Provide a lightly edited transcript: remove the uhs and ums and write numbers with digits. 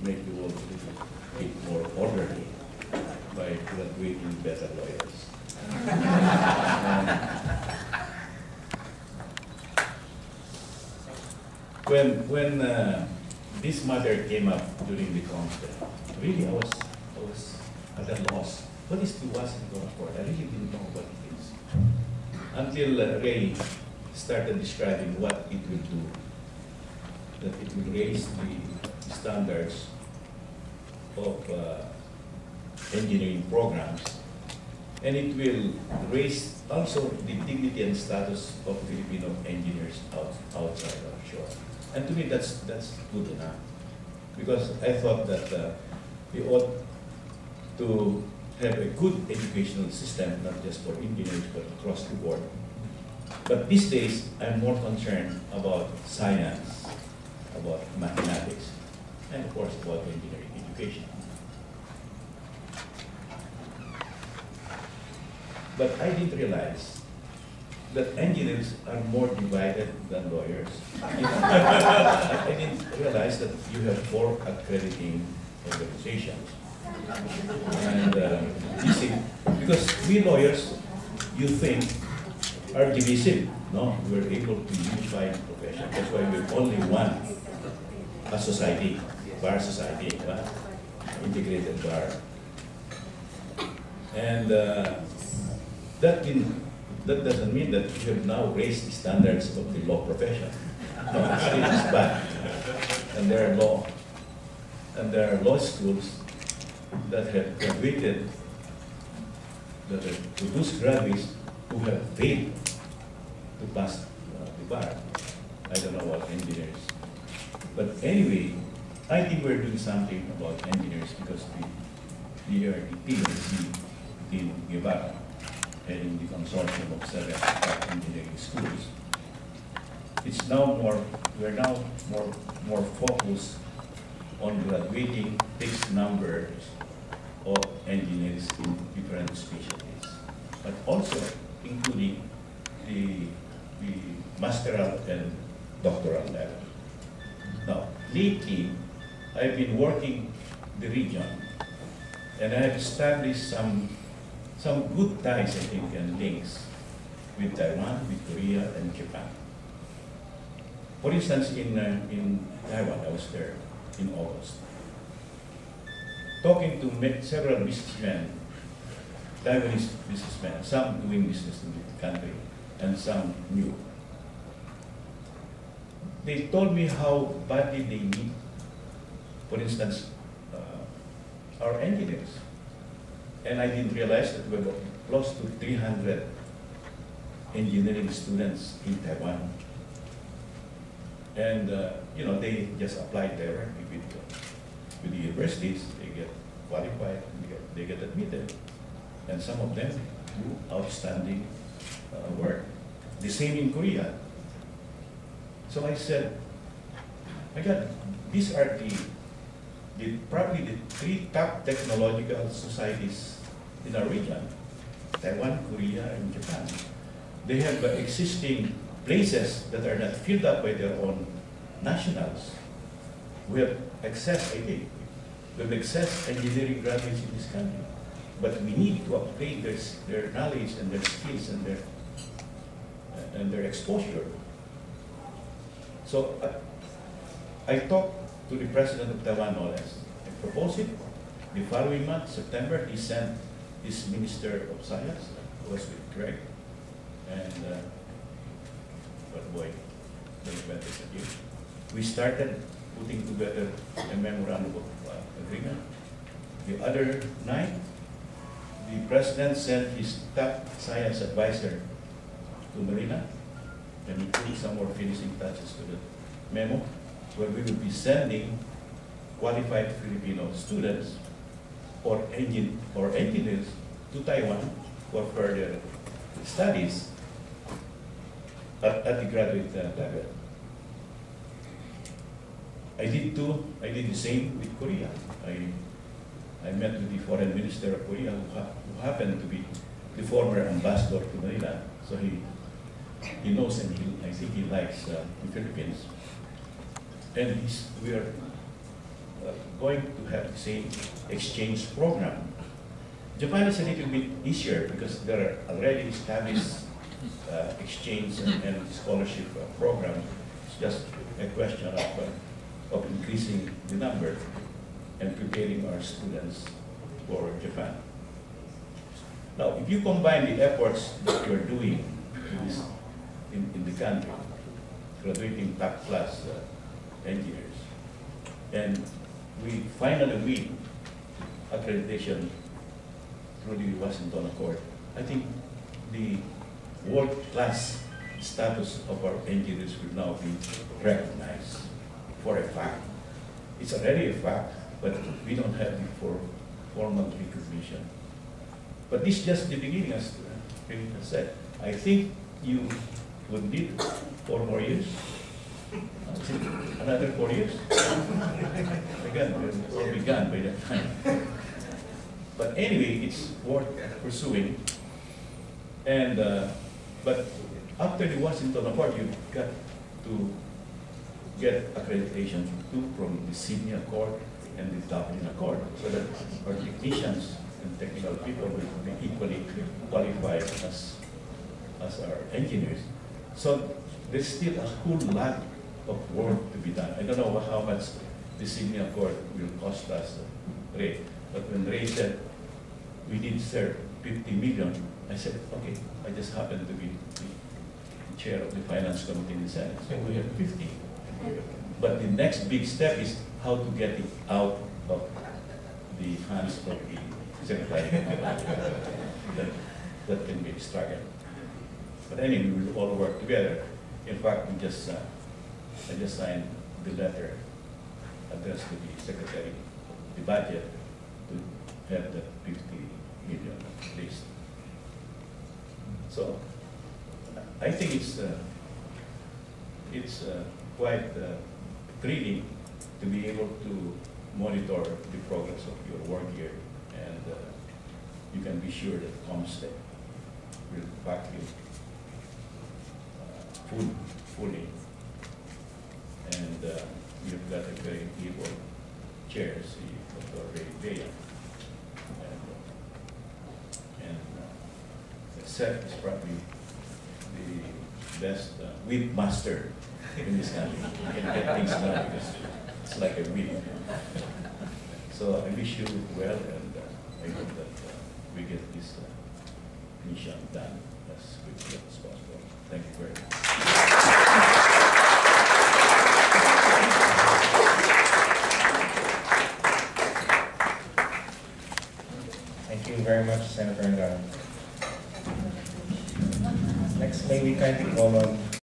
make the world a little bit more orderly by graduating better lawyers. When this matter came up during the COMSTE, really I was at a loss. What is the Washington Accord? I really didn't know what it is. Until Ray started describing what it will do. That it will raise the standards of engineering programs, and it will raise also the dignity and status of Filipino engineers outside our shore. And to me, that's good enough, because I thought that we ought to have a good educational system, not just for engineers, but across the board. But these days, I'm more concerned about science, about mathematics, and of course about engineering education. But I didn't realize that engineers are more divided than lawyers. I didn't realize that you have 4 accrediting organizations. And you see, because we lawyers, you think, are divisive. No, we're able to unify the profession. That's why we're only one, a society, bar society, integrated bar. And that doesn't mean that we have now raised the standards of the law profession. No, actually it's bad. And there are law schools that have graduated, that have produced graduates who have failed to pass the bar. I don't know what engineers. But anyway, I think we're doing something about engineers because we are the PTC in Angara, heading the consortium of 7 engineering schools. It's now we're now more focused on graduating fixed numbers of engineers in different specialties, but also including the masteral and doctoral level. Now, lately, I've been working the region, and I have established some good ties, I think, and links with Taiwan, with Korea, and Japan. For instance, in Taiwan, I was there in August, talking to several businessmen, Taiwanese businessmen, some doing business in the country, and some new. They told me how badly they need, for instance, our engineers. And I didn't realize that we were close to 300 engineering students in Taiwan. And you know, they just applied there with the universities, they get qualified, they get admitted. And some of them do outstanding work. The same in Korea. So I said, my God, these are probably the 3 top technological societies in our region, Taiwan, Korea, and Japan. They have existing places that are not filled up by their own nationals. We have excess, I think, we have excess engineering graduates in this country. But we need to upgrade their knowledge and their skills and their exposure. So I talked to the president of Taiwan, no less. I proposed it. The following month, September, he sent his Minister of Science, who was with Greg, and but boy, they went again. We started putting together a memorandum of agreement. The other night, the president sent his top science advisor to Manila, and he put some more finishing touches to the memo, where we will be sending qualified Filipino students or engineers to Taiwan for further studies at the graduate level. I did the same with Korea. I met with the foreign minister of Korea, who happened to be the former ambassador to Manila. So he knows, and I think he likes the Philippines. And we are going to have the same exchange program. Japan is a little bit easier because there are already established exchange and scholarship program. It's just a question of increasing the number and preparing our students for Japan. Now, if you combine the efforts that you're doing in the country, graduating top class engineers, and we finally win accreditation through the Washington Accord, I think the world-class status of our engineers will now be recognized for a fact. It's already a fact, but we don't have it for formal recognition. But this is just the beginning, as Philippine said. I think you would need 4 more years. Another 4 years. Again, we're all begun by that time. But anyway, it's worth pursuing. And but after the Washington Accord, you've got to get accreditation too from the Sydney Accord and the Dublin Accord, so that our technicians and technical people will be equally qualified as our engineers. So there's still a whole lot of work to be done. I don't know how much the Sydney Accord will cost us, Ray. But when Ray said we need, sir, 50 million, I said, okay, I just happen to be the chair of the Finance Committee in the Senate, so we have 50. But the next big step is how to get it out of the hands of the Secretary. that can be a struggle. But anyway, we will all work together. In fact, I just signed the letter addressed to the Secretary, the budget, to have that 50 million at least. So I think it's quite thrilling to be able to monitor the progress of your work here, and you can be sure that COMSTE will back you fully. And you've got a very able chair, Dr. Ray Bea. And Seth is probably the best whip master in this country. You can get things done because it's like a whip. So I wish you well, and I hope that we get this mission done as quickly as possible. Thank you very much. Thank you very much, Senator Angara. Next, may we kindly call on